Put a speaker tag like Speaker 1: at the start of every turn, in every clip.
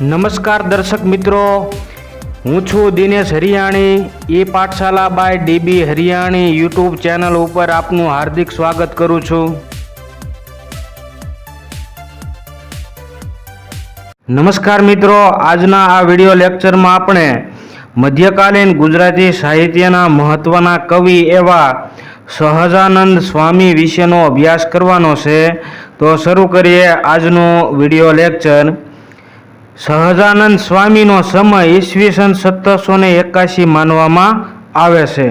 Speaker 1: નમસ્કાર દર્શક મિત્રો, હું છું દિનેશ હરિયાણી. એ Pathshala by DB Hariyani YouTube channel ઉપર આપનું હાર્દિક સ્વાગત કરું છું. નમસ્કાર મિત્રો, આજના આ વિડિયો લેક્ચરમાં આપણે મધ્યકાલીન ગુજરાતી સાહિત્યના મહત્વના કવિ એવા સહજાનંદ સ્વામી વિશેનો અભ્યાસ કરવાનો છે. તો શરૂ કરીએ આજનો વિડિયો લેક્ચર. સહજાનંદ સ્વામીનો સમય ઈસવીસન 1781 માનવામાં આવે છે.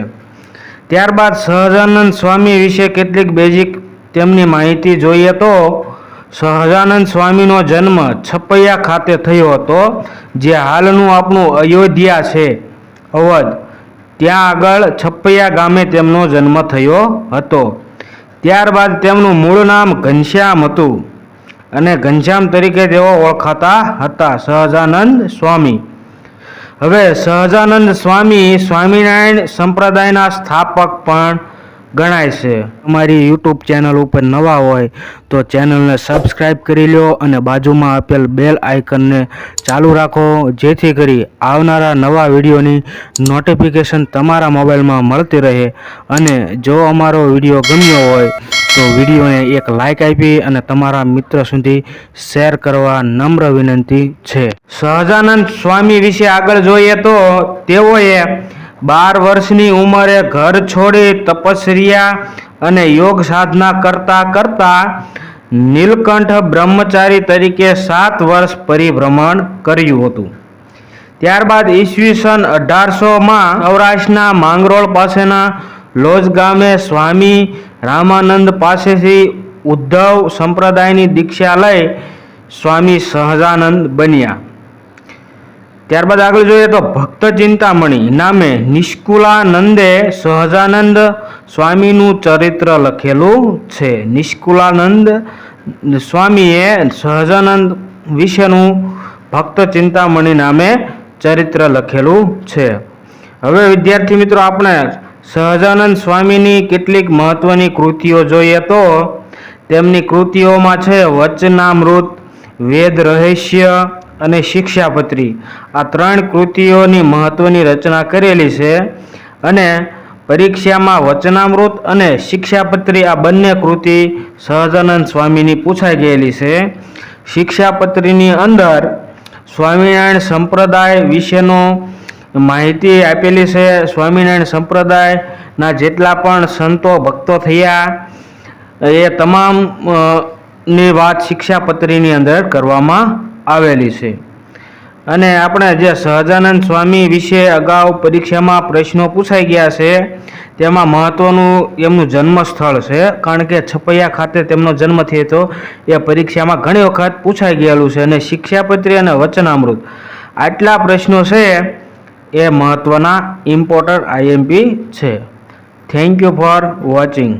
Speaker 1: ત્યારબાદ સહજાનંદ સ્વામી વિશે કેટલીક બેઝિક તેમની માહિતી જોઈએ તો સહજાનંદ સ્વામીનો જન્મ છપૈયા ખાતે થયો હતો, જે હાલનું આપણું અયોધ્યા છે, અવધ. ત્યાં આગળ છપૈયા ગામે તેમનો જન્મ થયો હતો. ત્યારબાદ તેમનું મૂળ નામ ઘનશ્યામ હતું અને ઘનશ્યામ તરીકે તેઓ ઓળખાતા હતા, સહજાનંદ સ્વામી. હવે સહજાનંદ સ્વામી સ્વામિનારાયણ સંપ્રદાયના સ્થાપક પણ ગણાય છે. અમારી યુટ્યુબ ચેનલ ઉપર નવા હોય તો ચેનલને સબસ્ક્રાઈબ કરી લો અને બાજુમાં આપેલ બેલ આઇકનને ચાલુ રાખો, જેથી કરી આવનારા નવા વિડીયોની નોટિફિકેશન તમારા મોબાઈલમાં મળતી રહે. અને જો અમારો વિડીયો ગમ્યો હોય તો વિડીયોને એક લાઇક આપી અને તમારા મિત્ર સુધી શેર કરવા નમ્ર વિનંતી છે. સહજાનંદ સ્વામી વિશે આગળ જોઈએ તો તેઓએ 12 વર્ષની ઉંમરે ઘર છોડી તપશ્ચર્યા અને યોગ સાધના કરતા કરતા નીલકંઠ બ્રહ્મચારી તરીકે 7 વર્ષ પરિભ્રમણ કર્યું હતું. ત્યારબાદ ઈસવીસન 1800માં સૌરાષ્ટ્રના માંગરોળ પાસેના લોજ ગામે સ્વામી રામાનંદ પાસેથી ઉદ્ધવ સંપ્રદાયની દીક્ષા લઈ સ્વામી સહજાનંદ બન્યા. ત્યારબાદ આગળ જોઈએ તો ભક્ત ચિંતામણી નામે નિષ્કુલાનંદે સહજાનંદ સ્વામીનું ચરિત્ર લખેલું છે. નિષ્કુલાનંદ સ્વામીએ સહજાનંદ વિશેનું ભક્ત ચિંતામણી નામે ચરિત્ર લખેલું છે. હવે વિદ્યાર્થી મિત્રો, આપણે સહજાનંદ સ્વામીની કેટલીક મહત્વની કૃતિઓ જોઈએ તો તેમની કૃતિઓમાં છે વચનામૃત, વેદ રહસ્ય અને શિક્ષાપત્રી. આ 3 કૃતિઓની મહત્વની રચના કરેલી છે અને પરીક્ષામાં વચનામૃત અને શિક્ષાપત્રી આ બંને કૃતિ સહજાનંદ સ્વામીની પૂછાઈ ગયેલી છે. શિક્ષાપત્રીની અંદર સ્વામિનારાયણ સંપ્રદાય વિશેનો માહિતી આપેલી છે. સ્વામિનારાયણ સંપ્રદાયના જેટલા પણ સંતો ભક્તો થયા એ તમામની વાત શિક્ષાપત્રીની અંદર કરવામાં આવેલી છે. અને આપણે જે સહજાનંદ સ્વામી વિશે અગાઉ પરીક્ષામાં પ્રશ્નો પૂછાઈ ગયા છે તેમાં મહત્વનું એમનું જન્મસ્થળ છે, કારણ કે છપૈયા ખાતે તેમનો જન્મ થયો હતો. એ પરીક્ષામાં ઘણી વખત પૂછાઈ ગયેલું છે. અને શિક્ષાપત્રી અને વચનામૃત આટલા પ્રશ્નો છે એ મહત્વના ઇમ્પોર્ટન્ટ IMP છે. Thank you for watching.